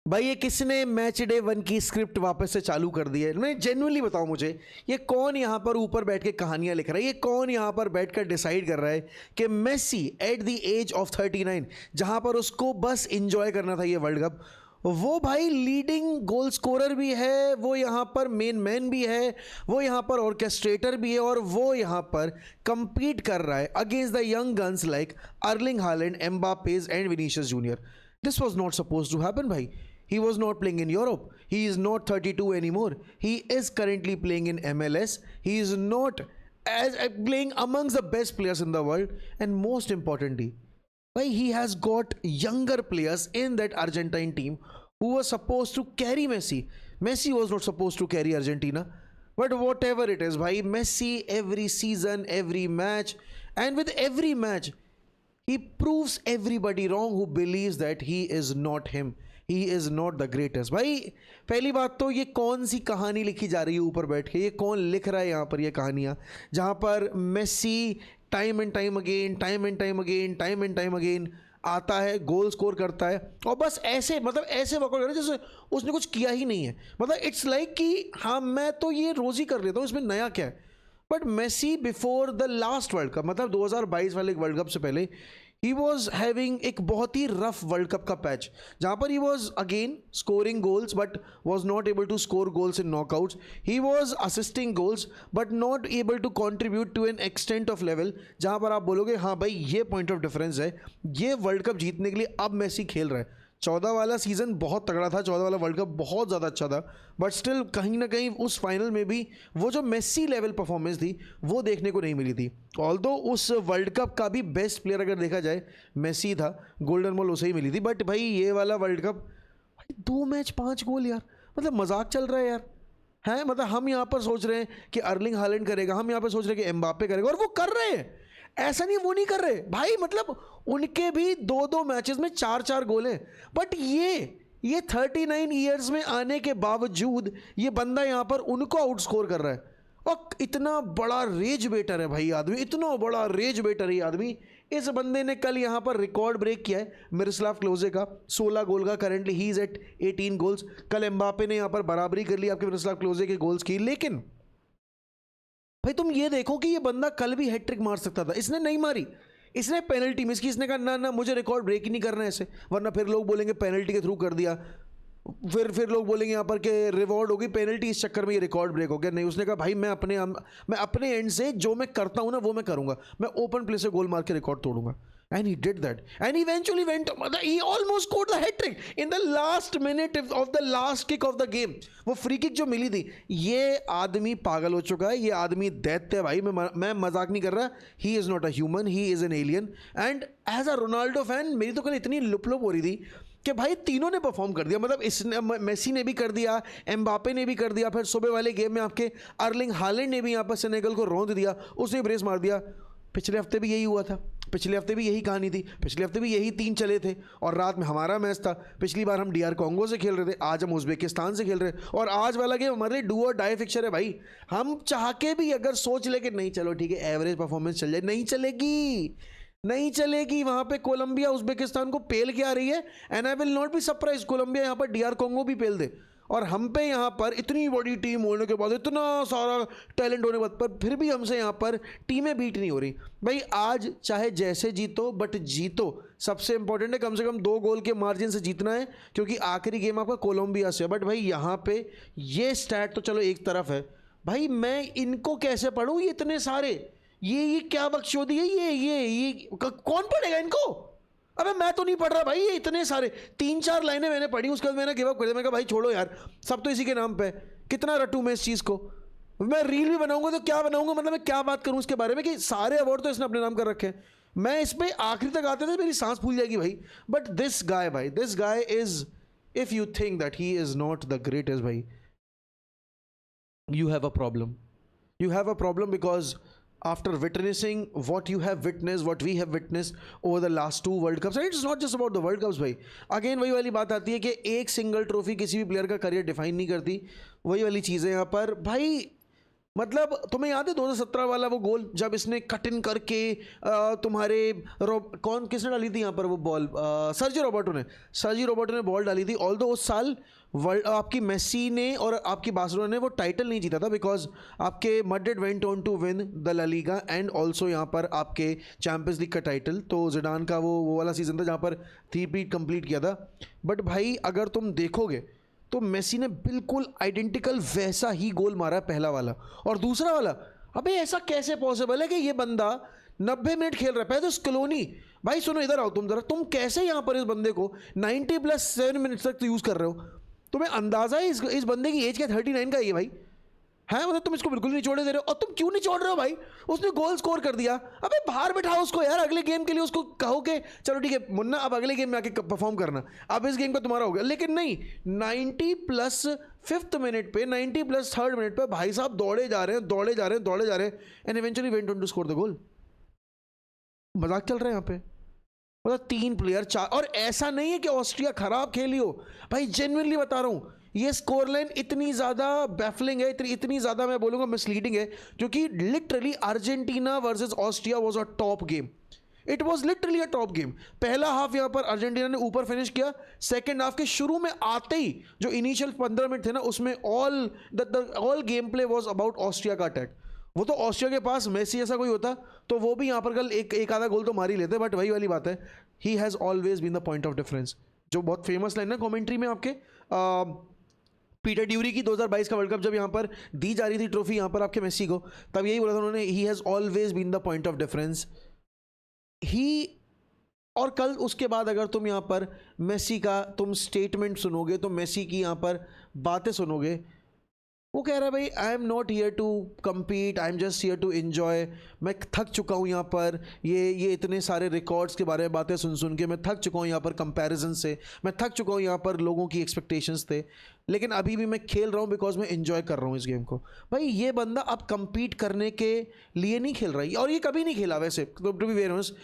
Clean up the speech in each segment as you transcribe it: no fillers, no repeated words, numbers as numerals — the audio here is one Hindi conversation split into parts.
भाई ये किसने मैच डे 1 की स्क्रिप्ट वापस से चालू कर दी है? मैं जेन्युइनली बताऊं, मुझे ये कौन यहाँ पर ऊपर बैठ के कहानियां लिख रहा है? ये कौन यहाँ पर बैठ कर डिसाइड कर रहा है कि Messi at the as of 39, जहाँ पर उसको बस इंजॉय करना था ये वर्ल्ड कप, वो भाई लीडिंग गोल स्कोरर भी है, वो यहाँ पर मेन मैन भी है, वो यहाँ पर ऑर्केस्ट्रेटर भी है, और वो यहाँ पर compete कर रहा है against the young guns like Erling Haaland, Mbappes and Vinicius Junior. This was not supposed to happen, bhai. He was not playing in Europe. He is not 32 anymore. He is currently playing in MLS. He is not as playing amongst the best players in the world. And most importantly, bhai, he has got younger players in that Argentine team who was supposed to carry Messi. Messi was not supposed to carry Argentina. But whatever it is, bhai, Messi every season, every match, and with every match, he proves everybody wrong who believes that he is not him. He is not the greatest. भाई पहली बात तो ये कौन सी कहानी लिखी जा रही है ऊपर बैठ के? ये कौन लिख रहा है यहाँ पर ये कहानियाँ, जहाँ पर Messi time and time again, time and time again, time and time again आता है, गोल स्कोर करता है, और बस ऐसे मतलब ऐसे वर्कआउट कर रहा है जैसे उसने कुछ किया ही नहीं है. मतलब इट्स लाइक कि हाँ मैं तो ये रोज़ ही कर लेता हूँ, इसमें नया क्या है? But Messi before the last World Cup, मतलब 2022 वाले वर्ल्ड कप से पहले, ही वॉज हैविंग एक बहुत ही रफ वर्ल्ड कप का पैच, जहाँ पर he was again scoring goals but was not able to score goals in knockouts. He was assisting goals but not able to contribute to an extent of level, जहाँ पर आप बोलोगे हाँ भाई ये पॉइंट ऑफ डिफरेंस है. ये वर्ल्ड कप जीतने के लिए अब मेसी खेल रहा है. 14 वाला सीज़न बहुत तगड़ा था, 14 वाला वर्ल्ड कप बहुत ज़्यादा अच्छा था, बट स्टिल कहीं ना कहीं उस फाइनल में भी वो जो मेसी लेवल परफॉर्मेंस थी वो देखने को नहीं मिली थी. ऑल्दो उस वर्ल्ड कप का भी बेस्ट प्लेयर अगर देखा जाए मेसी था, गोल्डन बॉल उसे ही मिली थी. बट भाई ये वाला वर्ल्ड कप, भाई 2 मैच 5 गोल यार, मतलब मजाक चल रहा है यार. है मतलब हम यहाँ पर सोच रहे हैं कि अर्लिंग हालैंड करेगा, हम यहाँ पर सोच रहे हैं कि एम्बापे करेगा, और वो कर रहे हैं. ऐसा नहीं वो नहीं कर रहे भाई, मतलब उनके भी 2-2 मैचेस में 4-4 गोल हैं. बट ये 39 ईयर्स में आने के बावजूद ये बंदा यहाँ पर उनको आउटस्कोर कर रहा है. और इतना बड़ा रेज बेटर है भाई आदमी, इतना बड़ा रेज बेटर है आदमी. इस बंदे ने कल यहाँ पर रिकॉर्ड ब्रेक किया है मिरोस्लाव क्लोजे का, 16 गोल का. Currently he is at 18 goals. कल एम्बापे ने यहाँ पर बराबरी कर ली आपके मिरोस्लाव क्लोजे के गोल्स की. लेकिन भाई तुम ये देखो कि ये बंदा कल भी हैट्रिक मार सकता था, इसने नहीं मारी. इसने पेनल्टी मिस की, इसने कहा ना ना मुझे रिकॉर्ड ब्रेक ही नहीं करना है ऐसे, वरना फिर लोग बोलेंगे पेनल्टी के थ्रू कर दिया, फिर लोग बोलेंगे यहाँ पर कि रिवॉर्ड होगी पेनल्टी, इस चक्कर में ये रिकॉर्ड ब्रेक हो गया. नहीं, उसने कहा भाई मैं अपने एंड से जो मैं करता हूँ ना वो मैं करूँगा, मैं ओपन प्ले से गोल मार के record तोड़ूंगा. And he did that. And he eventually he almost scored the hat-trick in the last minute of the last kick of the game. वो फ्री किक जो मिली थी, ये आदमी पागल हो चुका है, ये आदमी दैत्य है भाई. मैं मजाक नहीं कर रहा. He is not a human, he is an alien. And as a Ronaldo fan, मेरी तो कल इतनी लुप हो रही थी कि भाई तीनों ने परफॉर्म कर दिया. मतलब इसने, मेसी ने भी कर दिया, एम्बापे ने भी कर दिया, फिर सुबह वाले गेम में आपके अर्लिंग हालैंड ने भी यहाँ पर सेनेगल को रौंद दिया, उसने ब्रेस मार दिया. पिछले हफ्ते भी यही हुआ था, पिछले हफ्ते भी यही कहानी थी, पिछले हफ्ते भी यही 3 चले थे, और रात में हमारा मैच था. पिछली बार हम DR कॉन्गो से खेल रहे थे, आज हम उज़्बेकिस्तान से खेल रहे हैं, और आज वाला गेम हमारे डू और डाई फिक्चर है भाई. हम चाह के भी अगर सोच ले कि नहीं चलो ठीक है एवरेज परफॉर्मेंस चल जाए, नहीं चलेगी, नहीं चलेगी. वहाँ पे कोलंबिया उज़्बेकिस्तान को पेल के आ रही है. And I will not be surprise Colombia यहाँ पर DR कॉन्गो भी पेल दे, और हम पे यहाँ पर इतनी बड़ी टीम होने के बाद, इतना सारा टैलेंट होने के बाद, पर फिर भी हमसे यहाँ पर टीमें बीट नहीं हो रही. भाई आज चाहे जैसे जीतो, बट जीतो. सबसे इंपॉर्टेंट है कम से कम 2 गोल के मार्जिन से जीतना है, क्योंकि आखिरी गेम आपका कोलंबिया से है. बट भाई यहाँ पे ये स्टैट तो चलो एक तरफ है, भाई मैं इनको कैसे पढ़ूँ? ये इतने सारे, ये क्या बकचोदी है? ये कौन पढ़ेगा इनको? अबे मैं तो नहीं पढ़ रहा भाई. ये इतने सारे 3-4 लाइनें मैंने पढ़ी, उसके बाद मैंने गिव अप कर दिया. मैं कहा भाई छोड़ो यार, सब तो इसी के नाम पे. कितना रटूं मैं इस चीज़ को? मैं रील भी बनाऊंगा तो क्या बनाऊंगा, मतलब मैं क्या बात करूं उसके बारे में कि सारे अवार्ड तो इसने अपने नाम कर रखे हैं. मैं इस पर आखिरी तक आते थे मेरी सांस फूल जाएगी भाई. बट दिस गाय भाई, this guy is, if you think that he is not the greatest भाई, you have a problem. You have a problem because after witnessing what you have witnessed, what we have witnessed over the last 2 World Cups, and it's not just about the World Cups भाई. अगेन वही वाली बात आती है कि एक सिंगल ट्रॉफी किसी भी प्लेयर का करियर डिफाइन नहीं करती. वही वाली चीज़ है यहाँ पर भाई. मतलब तुम्हें याद है 2017 वाला वो गोल जब इसने कट इन करके तुम्हारे कौन किसने डाली थी यहाँ पर वो बॉल, सर्जी रोबर्टो ने बॉल डाली थी। ऑल्दो उस साल वर्ल्ड आपकी मेसी ने और आपकी बार्सिलोना ने वो टाइटल नहीं जीता था बिकॉज आपके Madrid went on to win the La Liga and also यहाँ पर आपके चैंपियंस लीग का टाइटल। तो जिडान का वो वाला सीजन था जहाँ पर 3 कंप्लीट किया था। बट भाई अगर तुम देखोगे तो मेसी ने बिल्कुल आइडेंटिकल वैसा ही गोल मारा पहला वाला और दूसरा वाला। अबे ऐसा कैसे पॉसिबल है कि ये बंदा 90 मिनट खेल रहा है? पहले तो स्कलोनी, भाई सुनो इधर आओ तुम जरा, तुम कैसे यहाँ पर इस बंदे को 90+7 मिनट्स तक यूज़ कर रहे हो? तुम्हें अंदाजा है इस बंदे की एज क्या 39 का ही है भाई? है मतलब तुम इसको बिल्कुल नहीं छोड़े दे रहे हो। और तुम क्यों नहीं छोड़ रहे हो भाई? उसने गोल स्कोर कर दिया, अबे बाहर बैठाओ उसको यार, अगले गेम के लिए उसको कहो कि चलो ठीक है मुन्ना अब अगले गेम में आके परफॉर्म करना, अब इस गेम का तुम्हारा हो गया। लेकिन नहीं, 90+5 मिनट पे 90+3 मिनट पे भाई साहब दौड़े जा रहे हैं and eventually went on to score the goal. मजाक चल रहा है यहाँ पे? मतलब 3 प्लेयर 4, और ऐसा नहीं है कि ऑस्ट्रिया खराब खेली हो भाई, जेन्युइनली बता रहा हूँ ये स्कोर लाइन इतनी ज़्यादा बैफलिंग है, इतनी ज़्यादा मैं बोलूँगा मिसलीडिंग है, क्योंकि literally Argentina versus Austria was a top game. It was literally a top game. पहला हाफ यहाँ पर अर्जेंटीना ने ऊपर फिनिश किया, सेकेंड हाफ के शुरू में आते ही जो इनिशियल 15 मिनट थे ना उसमें all game play was about Austria का अटैक। वो तो ऑस्ट्रिया के पास मेसी ऐसा कोई होता तो वो भी यहाँ पर कल एक आधा गोल तो मार ही लेते। बट वही वाली बात है, he has always been the point of difference. जो बहुत फेमस लाइन है कमेंट्री में आपके पीटर ड्यूरी की 2022 का वर्ल्ड कप जब यहाँ पर दी जा रही थी ट्रॉफी यहाँ पर आपके मेसी को, तब यही बोला था उन्होंने, he has always been the point of difference ही। और कल उसके बाद अगर तुम यहाँ पर मेसी का तुम स्टेटमेंट सुनोगे तो मेसी की यहाँ पर बातें सुनोगे, वो कह रहा है भाई I am not here to compete, I am just here to enjoy. मैं थक चुका हूँ यहाँ पर ये इतने सारे रिकॉर्ड्स के बारे में बातें सुन के मैं थक चुका हूँ यहाँ पर कंपैरिजन से, मैं थक चुका हूँ यहाँ पर लोगों की एक्सपेक्टेशंस थे, लेकिन अभी भी मैं खेल रहा हूँ बिकॉज मैं इन्जॉय कर रहा हूँ इस गेम को। भाई ये बंदा अब कम्पीट करने के लिए नहीं खेल रहा है, और ये कभी नहीं खेला वैसे टू बी वेरी ऑनेस्ट।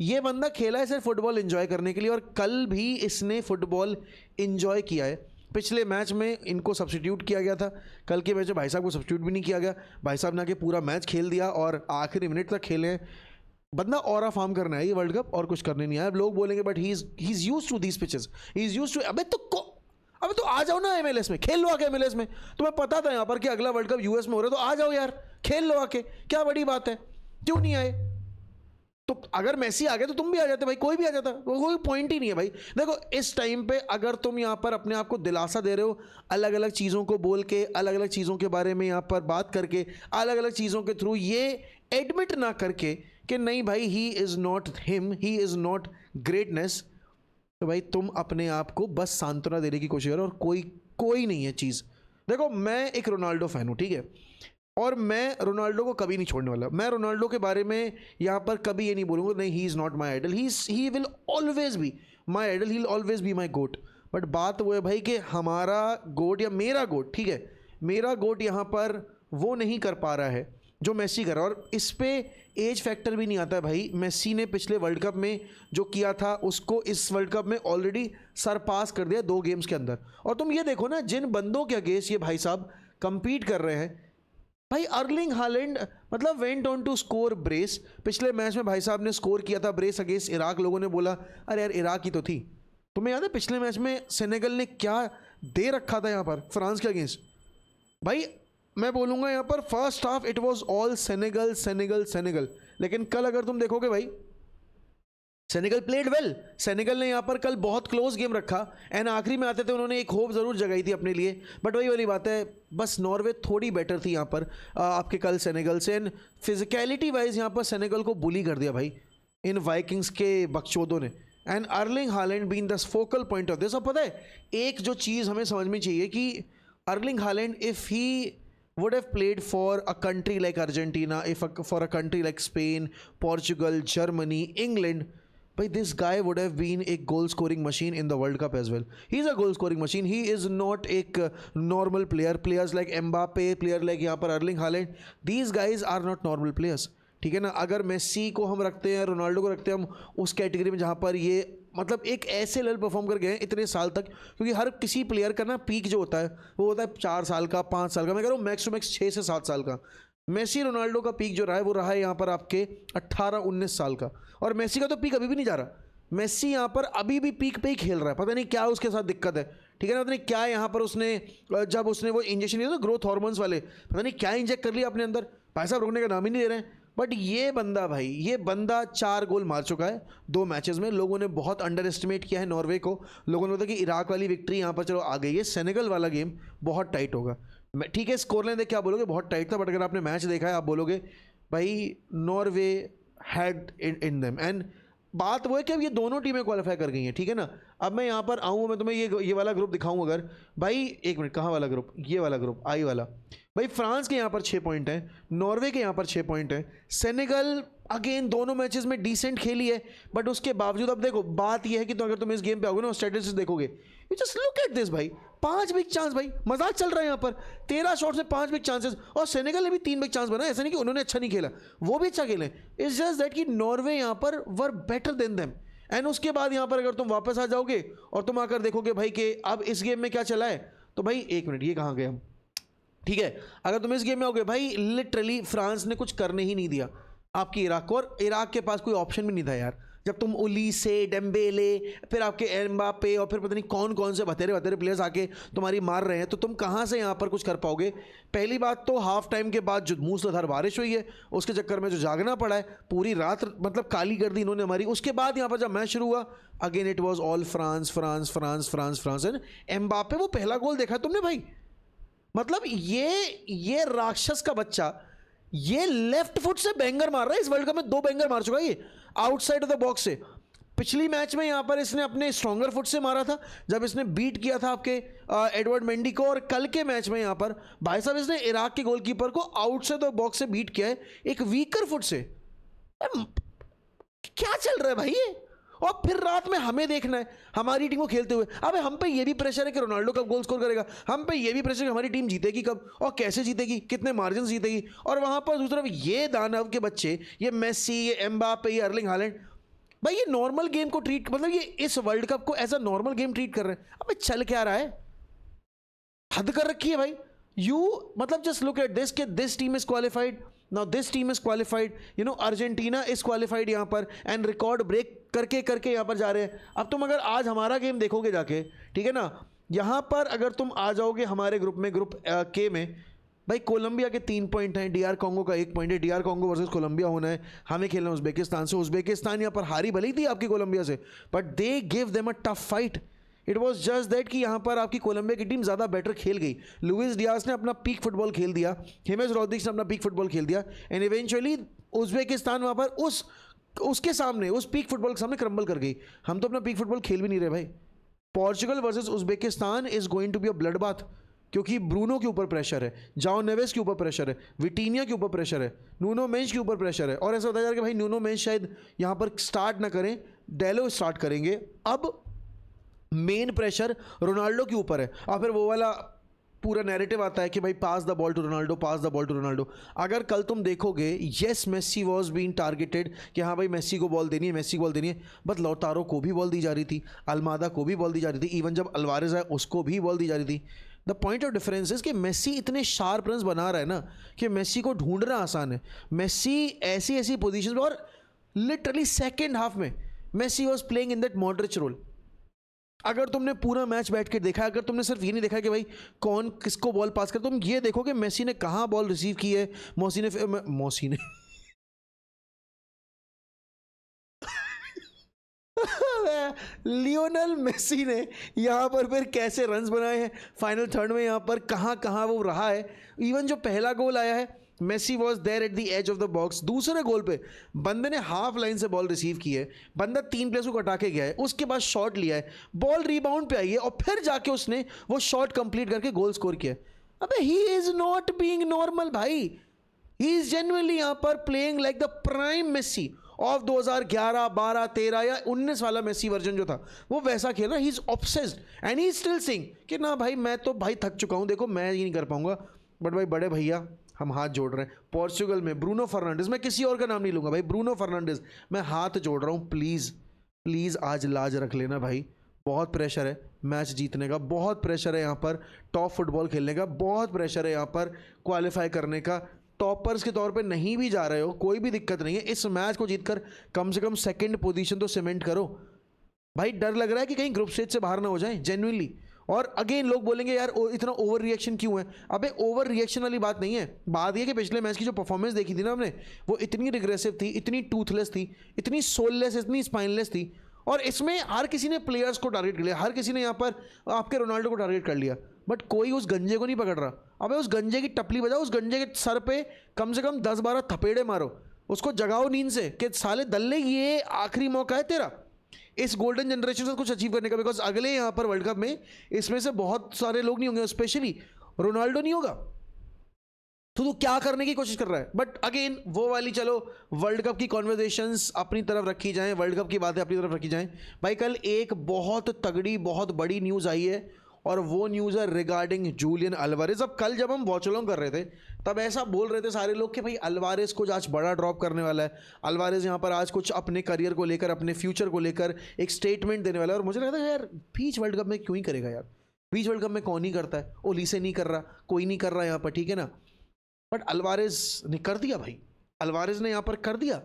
ये बंदा खेला है सिर्फ फुटबॉल इन्जॉय करने के लिए, और कल भी इसने फुटबॉल इन्जॉय किया है। पिछले मैच में इनको सब्स्टिट्यूट किया गया था, कल के मैच में भाई साहब को सब्स्टिट्यूट भी नहीं किया गया, भाई साहब ने आके पूरा मैच खेल दिया और आखिरी मिनट तक खेले हैं। बंदा ऑरा फार्म करना है ये वर्ल्ड कप, और कुछ करने नहीं आया। अब लोग बोलेंगे but he is used to these pitches, he is used to. अबे तो आ जाओ ना MLS में, खेल लो आके MLS में। तुम्हें पता था यहाँ पर कि अगला वर्ल्ड कप US में हो रहा है, तो आ जाओ यार, खेल लो आके, क्या बड़ी बात है, क्यों नहीं आए? तो अगर मेसी आ गया तो तुम भी आ जाते भाई, कोई भी आ जाता, कोई पॉइंट ही नहीं है भाई। देखो इस टाइम पे अगर तुम यहाँ पर अपने आप को दिलासा दे रहे हो अलग अलग चीज़ों को बोल के, अलग अलग चीज़ों के बारे में यहाँ पर बात करके, अलग अलग चीज़ों के थ्रू ये एडमिट ना करके कि नहीं भाई ही is not him, he is not greatness, तो भाई तुम अपने आप को बस सांत्वना देने की कोशिश करो, और कोई नहीं है चीज़। देखो मैं एक रोनाल्डो फ़ैन हूँ, ठीक है, और मैं रोनाल्डो को कभी नहीं छोड़ने वाला। मैं रोनाल्डो के बारे में यहाँ पर कभी ये नहीं बोलूँगा नहीं he is not my idol, he will always be my idol, he will always be my goat. बट बात वो है भाई कि हमारा गोट या मेरा गोट, ठीक है, मेरा गोट यहाँ पर वो नहीं कर पा रहा है जो मेसी कर रहा है, और इस पे एज फैक्टर भी नहीं आता है भाई। मेसी ने पिछले वर्ल्ड कप में जो किया था उसको इस वर्ल्ड कप में ऑलरेडी सरपास कर दिया 2 गेम्स के अंदर। और तुम ये देखो ना जिन बंदों के अगेंस्ट ये भाई साहब कंपीट कर रहे हैं, भाई अर्लिंग हालैंड मतलब went on to score brace. पिछले मैच में भाई साहब ने स्कोर किया था ब्रेस अगेंस्ट इराक। लोगों ने बोला अरे यार इराक ही तो थी। तुम्हें याद है पिछले मैच में सेनेगल ने क्या दे रखा था यहाँ पर फ्रांस के अगेंस्ट? भाई मैं बोलूँगा यहाँ पर first half it was all Senegal, लेकिन कल अगर तुम देखोगे भाई सेनेगल प्लेड वेल। सेनेगल ने यहाँ पर कल बहुत क्लोज गेम रखा एंड आखिरी में आते थे उन्होंने एक होप ज़रूर जगाई थी अपने लिए, बट वही वाली बात है, बस नॉर्वे थोड़ी बेटर थी यहाँ पर आपके कल सेनेगल से। एंड फिजिकलिटी वाइज यहाँ पर सेनेगल को बुली कर दिया भाई इन वाइकिंग्स के बकचोदों ने। And Erling Haaland been the focal point of this. और पता है एक जो चीज़ हमें समझ में चाहिए कि Erling Haaland if he would have played for a country like Argentina, for a country like Spain, Portugal, Germany, England, but this guy would have been a goal scoring machine in the World Cup as well. He's a goal scoring machine. He is not a normal player. Players like Mbappe, player like यहाँ पर Erling Haaland, these guys are not normal players. ठीक है ना? अगर मेसी को हम रखते हैं, रोनाल्डो को रखते हैं हम उस कैटेगरी में जहाँ पर ये मतलब एक ऐसे लेवल परफॉर्म कर गए हैं इतने साल तक, क्योंकि हर किसी प्लेयर का ना पीक जो होता है वो होता है 4 साल का, 5 साल का, मैं कह रहा हूँ मैक्स टू मैक्स 6 से 7 साल का। मेसी रोनाल्डो का पीक जो रहा है वो रहा है यहाँ पर आपके 18-19 साल का, और मेसी का तो पीक अभी भी नहीं जा रहा। मेसी यहाँ पर अभी भी पीक पे ही खेल रहा है, पता नहीं क्या उसके साथ दिक्कत है, ठीक है ना, पता नहीं क्या यहाँ पर उसने जब उसने वो इंजेक्शन लिया था ग्रोथ हार्मोन्स वाले, पता नहीं क्या इंजेक्ट कर लिया अपने अंदर, पैसा रोकने का नाम ही नहीं दे रहे हैं। बट ये बंदा भाई, ये बंदा 4 गोल मार चुका है 2 मैचेस में। लोगों ने बहुत अंडर एस्टिमेट किया है नॉर्वे को, लोगों ने बोला कि इराक वाली विक्ट्री यहाँ पर चलो आ गई है, सेनेगल वाला गेम बहुत टाइट होगा। ठीक है, स्कोर लाइन देख के आप बोलोगे बहुत टाइट था, बट अगर आपने मैच देखा है आप बोलोगे भाई Norway had in them. And बात वो है कि अब ये दोनों टीमें क्वालिफाई कर गई हैं, ठीक है ना। अब मैं यहाँ पर आऊँ, मैं तुम्हें ये वाला ग्रुप दिखाऊँ अगर, भाई एक मिनट, कहाँ वाला ग्रुप, ये वाला ग्रुप आई वाला, भाई फ्रांस के यहाँ पर 6 पॉइंट हैं, नॉर्वे के यहाँ पर 6 पॉइंट हैं, सेनेगल अगेन दोनों मैचेस में डिसेंट खेली है, बट उसके बावजूद अब देखो बात यह है कि तो अगर तुम इस गेम पे आओगे ना स्टैटिस्टिक्स देखोगे, you just look at this भाई, 5 बिग चांस भाई, मजाक चल रहा है यहाँ पर, 13 शॉट से 5 बिग चांसेस, और सेनेगल ने भी 3 बिग चांस बनाए, ऐसा नहीं कि उन्होंने अच्छा नहीं खेला, वो भी अच्छा खेले, इट्स जस्ट दैट कि नॉर्वे यहाँ पर were better than them. And उसके बाद यहाँ पर अगर तुम वापस आ जाओगे और तुम आकर देखोगे भाई कि अब इस गेम में क्या चला है, तो भाई एक मिनट, ये कहाँ गए हम, ठीक है, अगर तुम इस गेम में आओगे भाई लिटरली फ्रांस ने कुछ करने ही नहीं दिया आपकी इराक को, और इराक के पास कोई ऑप्शन भी नहीं था यार। जब तुम उलीसे, डेम्बेले, फिर आपके एम्बापे और फिर पता नहीं कौन कौन से बतेरे प्लेयर्स आके तुम्हारी मार रहे हैं, तो तुम कहाँ से यहाँ पर कुछ कर पाओगे। पहली बात तो हाफ टाइम के बाद जो मूसलाधार बारिश हुई है उसके चक्कर में जो जागना पड़ा है, पूरी रात मतलब काली कर दी इन्होंने हमारी। उसके बाद यहाँ पर जब मैच शुरू हुआ again it was all France France France France France. And Mbappe वो पहला गोल देखा तुमने भाई, मतलब ये राक्षस का बच्चा ये लेफ्ट फुट से बैंगर मार रहा है, इस वर्ल्ड कप में 2 बैंगर मार चुका है ये आउटसाइड ऑफ द बॉक्स से। पिछली मैच में यहां पर इसने अपने स्ट्रॉन्गर फुट से मारा था जब इसने बीट किया था आपके एडवर्ड मेंडी को, और कल के मैच में यहां पर भाई साहब इसने इराक के गोलकीपर को आउटसाइड ऑफ बॉक्स से बीट किया है एक वीकर फुट से। क्या चल रहा है भाई ये, और फिर रात में हमें देखना है हमारी टीम को खेलते हुए। अबे हम पे ये भी प्रेशर है कि रोनाल्डो कब गोल स्कोर करेगा, हम पे ये भी प्रेशर है कि हमारी टीम जीतेगी कब और कैसे जीतेगी, कितने मार्जिन जीतेगी, और वहां पर दूसरी तरफ ये दानव के बच्चे, ये मेसी, ये एम्बापे, ये अर्लिंग हालैंड, भाई ये नॉर्मल गेम को ट्रीट, मतलब ये इस वर्ल्ड कप को as a normal game treat कर रहे हैं। अबे चल क्या रहा है, हद कर रखी है भाई। यू मतलब जस्ट लुक एट दिस कि this team is qualified, now this team is qualified, you know Argentina is qualified यहाँ पर, एंड रिकॉर्ड ब्रेक करके करके यहाँ पर जा रहे हैं। अब तुम अगर आज हमारा गेम देखोगे जाके, ठीक है ना, यहाँ पर अगर तुम आ जाओगे हमारे ग्रुप में, ग्रुप के में, भाई कोलंबिया के 3 पॉइंट हैं, डीआर कॉन्गो का 1 पॉइंट है, डीआर कॉन्गो वर्सेस कोलंबिया होना है, हमें खेलना है उज्बेकिस्तान से। उज्बेकिस्तान यहाँ पर हारी भली थी आपकी कोलंबिया से, but they give them a tough fight. It was just that कि यहाँ पर आपकी कोलंबिया की टीम ज़्यादा बेटर खेल गई, लुइस डियास ने अपना पीक फुटबॉल खेल दिया, हेमेस रोड्रिग्स ने अपना पीक फुटबॉल खेल दिया, एंड इवेंचुअली उज्बेकिस्तान वहाँ पर उसके सामने, उस पीक फुटबॉल के सामने क्रम्बल कर गई। हम तो अपना पीक फुटबॉल खेल भी नहीं रहे भाई। Portugal versus Uzbekistan is going to be a blood bath, क्योंकि ब्रूनो के ऊपर प्रेशर है, जाओ नेवेस के ऊपर प्रेशर है, विटीनिया के ऊपर प्रेशर है, नूनो मेंस के ऊपर प्रेशर है, और ऐसा बताया जा रहा है कि भाई नूनो मेंस शायद यहाँ पर स्टार्ट ना करें, डेलो स्टार्ट करेंगे। अब मेन प्रेशर रोनाल्डो के ऊपर है, और फिर वो वाला पूरा नैरेटिव आता है कि भाई pass the ball to Ronaldo, pass the ball to Ronaldo. अगर कल तुम देखोगे, yes Messi was being targeted कि हाँ भाई मेसी को बॉल देनी है, मेसी को बॉल देनी है, बट लौटारो को भी बॉल दी जा रही थी, अल्मादा को भी बॉल दी जा रही थी, इवन जब अल्वारेज आए उसको भी बॉल दी जा रही थी। The point of difference is कि मेसी इतने शार्प रन्स बना रहा है ना कि मेसी को ढूंढना आसान है। मेसी ऐसी ऐसी पोजीशन, और लिटरली सेकेंड हाफ में Messi was playing in that Modric role. अगर तुमने पूरा मैच बैठ के देखा, अगर तुमने सिर्फ ये नहीं देखा कि भाई कौन किसको बॉल पास कर, तुम ये देखो कि मेसी ने कहाँ बॉल रिसीव की है, मौसी ने लियोनल मेसी ने यहाँ पर फिर कैसे रन्स बनाए हैं फाइनल थर्ड में, यहाँ पर कहाँ कहाँ वो रहा है। इवन जो पहला गोल आया है, Messi was there at the as of the box. दूसरे गोल पे बंदे ने हाफ लाइन से बॉल रिसीव की है, बंदा 3 प्लेयर्स को कटा के गया है, उसके बाद शॉट लिया है, बॉल रिबाउंड पे आई है, और फिर जाके उसने वो शॉट कंप्लीट करके गोल स्कोर किया। अबे he is not being normal भाई, ही इज जेन्युइनली यहाँ पर playing like the prime Messi of 2011, 12, 13 या 19 वाला मेसी वर्जन जो था वो वैसा खेल रहा है। He is obsessed and he is still saying कि ना भाई मैं तो भाई थक चुका हूँ, देखो मैं ये नहीं कर पाऊंगा, बट भाई बड़े भैया हम हाथ जोड़ रहे हैं। पोर्चुगल में ब्रूनो फर्नांडिस, मैं किसी और का नाम नहीं लूंगा भाई, ब्रूनो फर्नांडिस मैं हाथ जोड़ रहा हूँ, प्लीज़ प्लीज़ आज लाज रख लेना भाई, बहुत प्रेशर है मैच जीतने का, बहुत प्रेशर है यहाँ पर टॉप फुटबॉल खेलने का, बहुत प्रेशर है यहाँ पर क्वालिफाई करने का। टॉपर्स के तौर पे नहीं भी जा रहे हो कोई भी दिक्कत नहीं है, इस मैच को जीतकर कम से कम सेकंड पोजीशन तो सीमेंट करो भाई। डर लग रहा है कि कहीं ग्रुप स्टेज से बाहर ना हो जाए जेन्युइनली। और अगेन लोग बोलेंगे यार इतना ओवर रिएक्शन क्यों है? अबे ओवर रिएक्शन वाली बात नहीं है, बात यह कि पिछले मैच की जो परफॉर्मेंस देखी थी ना हमने, वो इतनी रिग्रेसिव थी, इतनी टूथलेस थी, इतनी सोललेस, इतनी स्पाइनलेस थी। और इसमें हर किसी ने प्लेयर्स को टारगेट कर लिया, हर किसी ने यहाँ पर आपके रोनाल्डो को टारगेट कर लिया, बट कोई उस गंजे को नहीं पकड़ रहा। अबे उस गंजे की टपली बजाओ, उस गंजे के सर पे कम से कम 10-12 थपेड़े मारो, उसको जगाओ नींद से कि साले दल्ले ये आखिरी मौका है तेरा इस गोल्डन जनरेशन से कुछ अचीव करने का। बिकॉज अगले यहाँ पर वर्ल्ड कप में इसमें से बहुत सारे लोग नहीं होंगे, स्पेशली रोनाल्डो नहीं होगा, तो तू क्या करने की कोशिश कर रहा है? बट अगेन वो वाली चलो वर्ल्ड कप की कॉन्वर्जेशंस अपनी तरफ रखी जाएं, वर्ल्ड कप की बातें अपनी तरफ रखी जाएं। भाई कल एक बहुत तगड़ी बहुत बड़ी न्यूज़ आई है और वो न्यूज़ है रिगार्डिंग जूलियन अल्वारेज। अब कल जब हम वॉच अलोंग कर रहे थे तब ऐसा बोल रहे थे सारे लोग कि भाई अल्वारेज को आज बड़ा ड्रॉप करने वाला है, अल्वारेज यहाँ पर आज कुछ अपने करियर को लेकर, अपने फ्यूचर को लेकर एक स्टेटमेंट देने वाला है। और मुझे लगता है यार बीच वर्ल्ड कप में क्यों ही करेगा यार, बीच वर्ल्ड कप में कौन ही करता है? ओलीसे नहीं कर रहा, कोई नहीं कर रहा यहाँ पर, ठीक है ना। बट अल्वारेज ने कर दिया भाई, अल्वारेज ने यहाँ पर कर दिया।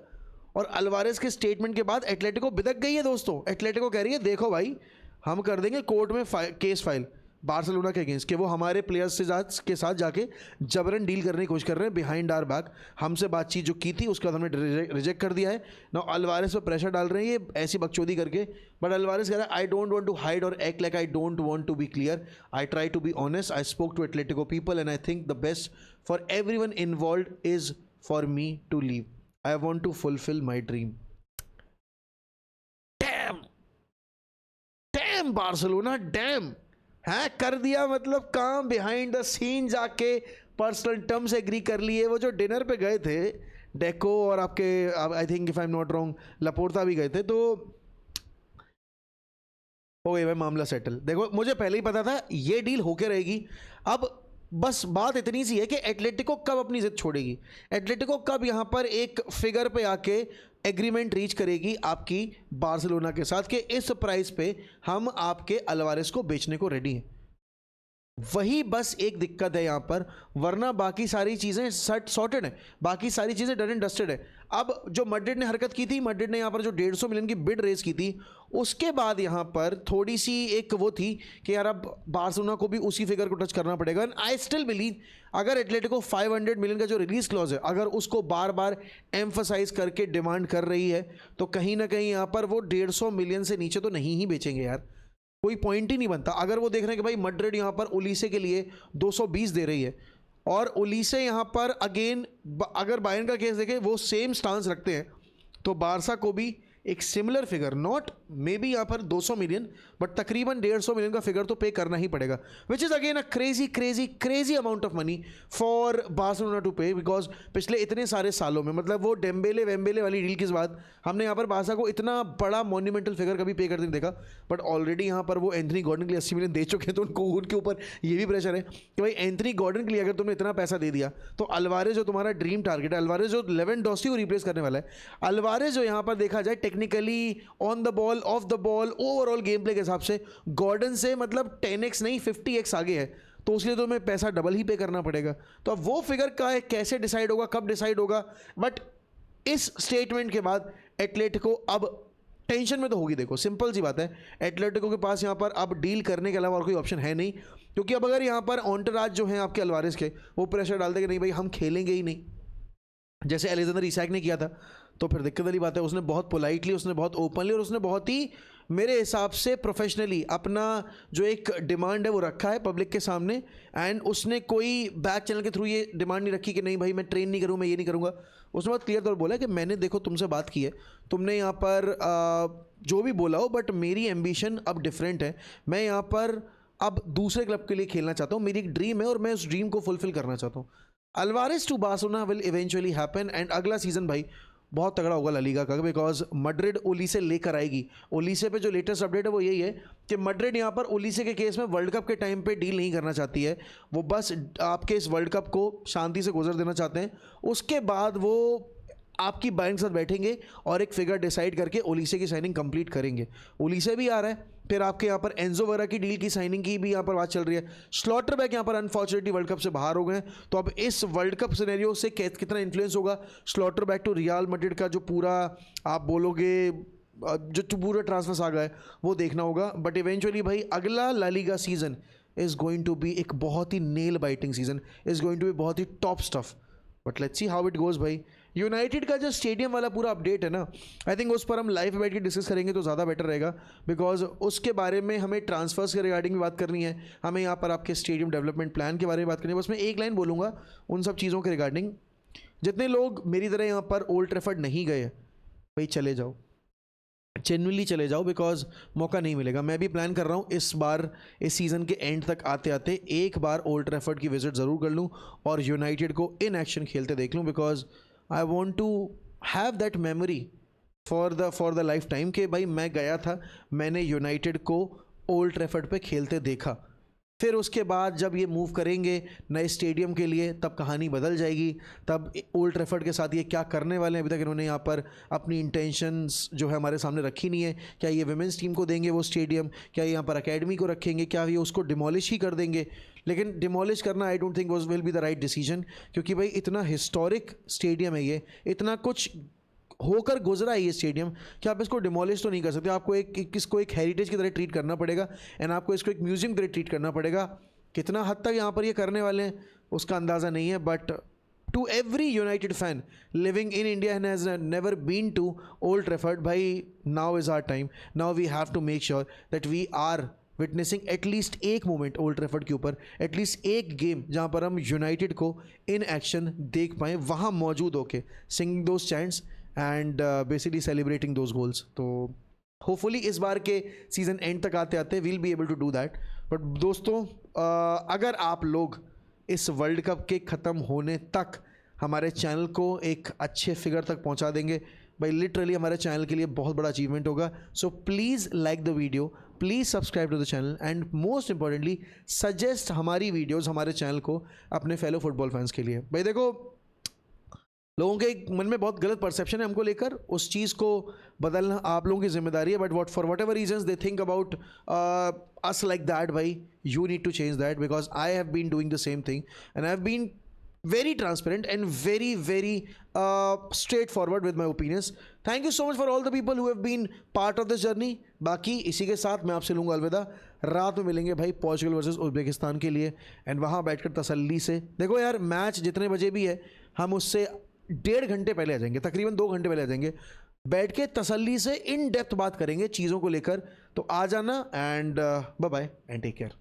और अल्वारेज के स्टेटमेंट के बाद एटलेटिको बिदक गई है दोस्तों। एटलेटिको कह रही है देखो भाई हम कर देंगे कोर्ट में केस फाइल बार्सिलोना के अगेंस्ट, कि वो हमारे प्लेयर्स के साथ जाके जबरन डील करने की कोशिश कर रहे हैं बिहाइंड आवर बैक। हमसे बातचीत जो की थी उसके बाद हमने रिजेक्ट कर दिया है ना। अल्वारेज पर प्रेशर डाल रहे हैं ये ऐसी बकचोदी करके। बट अल्वारेज कह रहा है I don't want to hide और act like I don't want to be clear, I try to be honest, I spoke to Atletico people and I think the best for everyone involved is for me to leave, I want to fulfil my dream. Damn Barcelona, damn है कर दिया, मतलब काम बिहाइंड द सीन जाके पर्सनल टर्म्स एग्री कर लिए। वो जो डिनर पे गए थे डेको और आपके I think if I am not wrong Laporta भी गए थे, तो हो गई भाई मामला सेटल। देखो मुझे पहले ही पता था ये डील होके रहेगी। अब बस बात इतनी सी है कि एटलेटिको कब अपनी जिद छोड़ेगी, एटलेटिको कब यहाँ पर एक फिगर पे आके एग्रीमेंट रीच करेगी आपकी बार्सिलोना के साथ कि इस प्राइस पे हम आपके अल्वारेज को बेचने को रेडी हैं। वही बस एक दिक्कत है यहाँ पर, वरना बाकी सारी चीज़ें सॉर्टेड है, बाकी सारी चीज़ें डन एंड डस्टेड है। अब जो मैड्रिड ने हरकत की थी, मैड्रिड ने यहाँ पर जो 150 मिलियन की बिड रेज की थी, उसके बाद यहाँ पर थोड़ी सी एक वो थी कि यार अब बार्सिलोना को भी उसी फिगर को टच करना पड़ेगा। एंड आई स्टिल बिलीव अगर एटलेटिको 500 मिलियन का जो रिलीज क्लॉज है अगर उसको बार बार एम्फसाइज करके डिमांड कर रही है तो कहीं ना कहीं यहाँ पर वो 150 मिलियन से नीचे तो नहीं ही बेचेंगे यार, कोई पॉइंट ही नहीं बनता। अगर वो देख रहे हैं कि भाई मैड्रिड यहाँ पर ओलीसे के लिए 220 दे रही है और ओलीसे यहाँ पर अगेन अगर बायर्न का केस देखें वो सेम स्टांस रखते हैं, तो बारसा को भी एक similar figure, not may be यहाँ पर 200 मिलियन बट तकरीबन 150 मिलियन का फिगर तो पे करना ही पड़ेगा, which is again a crazy amount of money for Barcelona to pay. Because पिछले इतने सारे सालों में, मतलब वो डेम्बेले वेम्बेले वाली डील के बाद हमने यहाँ पर बारसा को इतना बड़ा मोन्यूमेंटल फिगर कभी पे करते नहीं देखा। बट ऑलरेडी यहाँ पर वो एंथनी गॉर्डन के लिए 80 मिलियन दे चुके हैं, तो उनको उनके ऊपर ये भी प्रेशर है कि भाई एंथनी गॉर्डन के लिए अगर तुमने इतना पैसा दे दिया तो अल्वारेज जो तुम्हारा ड्रीम टारगेट है, अल्वारेज जो लेवेंडोस्की को रिप्लेस करने वाला है, अल्वारेज जो यहाँ पर देखा जाए technically on the ball of the ball overall game play के हिसाब से गॉर्डन से मतलब 10x नहीं 50x आगे है, तो उसके लिए तो तुम्हें पैसा डबल ही पे करना पड़ेगा। तो अब वो फिगर का है कैसे डिसाइड होगा, कब डिसाइड होगा। बट इस स्टेटमेंट के बाद एटलेटिको अब टेंशन में तो होगी। देखो सिंपल सी बात है, एटलेटिको के पास यहाँ पर अब डील करने के अलावा और कोई ऑप्शन है नहीं, क्योंकि अब अगर यहाँ पर ऑन्टराज जो है आपके अल्वारेज के वो प्रेशर डालते कि नहीं भाई हम खेलेंगे ही नहीं, जैसे एलेक्जेंडर इसाक ने किया था, तो फिर दिक्कत वाली बात है। उसने बहुत पोलाइटली, उसने बहुत ओपनली और उसने बहुत ही मेरे हिसाब से प्रोफेशनली अपना जो एक डिमांड है वो रखा है पब्लिक के सामने। एंड उसने कोई बैक चैनल के थ्रू ये डिमांड नहीं रखी कि नहीं भाई मैं ट्रेन नहीं करूँ, मैं ये नहीं करूँगा। उसने बहुत क्लियर तौर बोला कि मैंने देखो तुमसे बात की है, तुमने यहाँ पर जो भी बोला हो, बट मेरी एम्बिशन अब डिफरेंट है, मैं यहाँ पर अब दूसरे क्लब के लिए खेलना चाहता हूँ, मेरी एक ड्रीम है और मैं उस ड्रीम को फुलफिल करना चाहता हूँ। Alvarez to Barcelona will eventually happen and अगला सीजन भाई बहुत तगड़ा होगा ला लीगा का, बिकॉज मैड्रिड ओलीसे लेकर आएगी। ओलीसे पे जो लेटेस्ट अपडेट है वो यही है कि मैड्रिड यहाँ पर ओलीसे के केस में वर्ल्ड कप के टाइम पे डील नहीं करना चाहती है, वो बस आपके इस वर्ल्ड कप को शांति से गुजर देना चाहते हैं। उसके बाद वो आपकी बाइंग के साथ बैठेंगे और एक फिगर डिसाइड करके ओलिसे की साइनिंग कंप्लीट करेंगे। ओलिसे भी आ रहा है, फिर आपके यहाँ पर एंजो वगैरह की डील की साइनिंग की भी यहाँ पर बात चल रही है। स्लॉटरबैक यहाँ पर अनफॉर्चुनेटली वर्ल्ड कप से बाहर हो गए हैं, तो अब इस वर्ल्ड कप सिनेरियो से कितना इन्फ्लुएंस होगा स्लॉटरबैक टू रियल मैड्रिड का जो पूरा आप बोलोगे जो पूरा ट्रांसफर सागा है वो देखना होगा। बट इवेंचुअली भाई अगला La Liga season is going to be एक बहुत ही nail biting season, is going to be बहुत ही top stuff. But let's see how it goes भाई। यूनाइटेड का जो स्टेडियम वाला पूरा अपडेट है ना, आई थिंक उस पर हम लाइव बैठ के डिस्कस करेंगे तो ज़्यादा बेटर रहेगा, बिकॉज उसके बारे में हमें ट्रांसफर्स के रिगार्डिंग भी बात करनी है, हमें यहाँ पर आपके स्टेडियम डेवलपमेंट प्लान के बारे में बात करनी है। बस मैं एक लाइन बोलूँगा उन सब चीज़ों के रिगार्डिंग, जितने लोग मेरी तरह यहाँ पर ओल्ड ट्रैफर्ड नहीं गए भाई चले जाओ, जेन्युइनली चले जाओ, बिकॉज मौका नहीं मिलेगा। मैं भी प्लान कर रहा हूँ इस बार इस सीज़न के एंड तक आते आते एक बार ओल्ड ट्रैफर्ड की विजिट ज़रूर कर लूँ और यूनाइटेड को इन एक्शन खेलते देख लूँ, because I want to have that memory for the life time कि भाई मैं गया था, मैंने यूनाइटेड को ओल्ड ट्रैफर्ड पे खेलते देखा। फिर उसके बाद जब ये मूव करेंगे नए स्टेडियम के लिए तब कहानी बदल जाएगी, तब ओल्ड ट्रैफर्ड के साथ ये क्या करने वाले हैं, अभी तक इन्होंने यहाँ पर अपनी इंटेंशंस जो है हमारे सामने रखी नहीं है। क्या ये विमेंस टीम को देंगे वो स्टेडियम, क्या ये यहाँ पर अकेडमी को रखेंगे, क्या ये उसको डिमोलिश ही कर देंगे? लेकिन डिमोलिश करना I don't think will be the right decision, क्योंकि भाई इतना हिस्टोरिक स्टेडियम है ये, इतना कुछ होकर गुजरा है ये स्टेडियम कि आप इसको डिमोलिश तो नहीं कर सकते। आपको इसको एक हेरिटेज की तरह ट्रीट करना पड़ेगा एंड आपको इसको एक म्यूजियम की तरह ट्रीट करना पड़ेगा। कितना हद तक यहाँ पर ये करने वाले हैं उसका अंदाज़ा नहीं है, but to every United fan living in India and has never been to Old Trafford, भाई now is our time, now we have to make sure that we are witnessing at least एक मोमेंट ओल्ड ट्रैफर्ड के ऊपर, एटलीस्ट एक गेम जहाँ पर हम यूनाइटेड को इन एक्शन देख पाएँ, वहाँ मौजूद होके singing those chants and basically celebrating those goals. तो होपफुली इस बार के सीज़न एंड तक आते आते we'll be able to do that. But दोस्तों अगर आप लोग इस वर्ल्ड कप के ख़त्म होने तक हमारे चैनल को एक अच्छे फिगर तक पहुंचा देंगे भाई, लिटरली हमारे चैनल के लिए बहुत बड़ा अचीवमेंट होगा। So please like the video, please subscribe to the channel and most importantly suggest हमारी वीडियोज़ हमारे चैनल को अपने फेलो फुटबॉल फैंस के लिए। भाई देखो, लोगों के मन में बहुत गलत परसेप्शन है हमको लेकर, उस चीज़ को बदलना आप लोगों की जिम्मेदारी है। But for whatever reasons they think about us like that, भाई you need to change that, because I have been doing the same thing and I have been very transparent and very straightforward with my opinions. Thank you so much for all the people who have been part of this journey. बाकी इसी के साथ मैं आपसे लूँगा अलविदा। रात में मिलेंगे भाई पोर्चुगल वर्सेस उज़्बेकिस्तान के लिए एंड वहाँ बैठकर तसल्ली से देखो यार, मैच जितने बजे भी है हम उससे 1.5 घंटे पहले आ जाएंगे, तकरीबन 2 घंटे पहले आ जाएंगे, बैठ के तसल्ली से इन डेप्थ बात करेंगे चीज़ों को लेकर। तो आ जाना and bye bye and take care.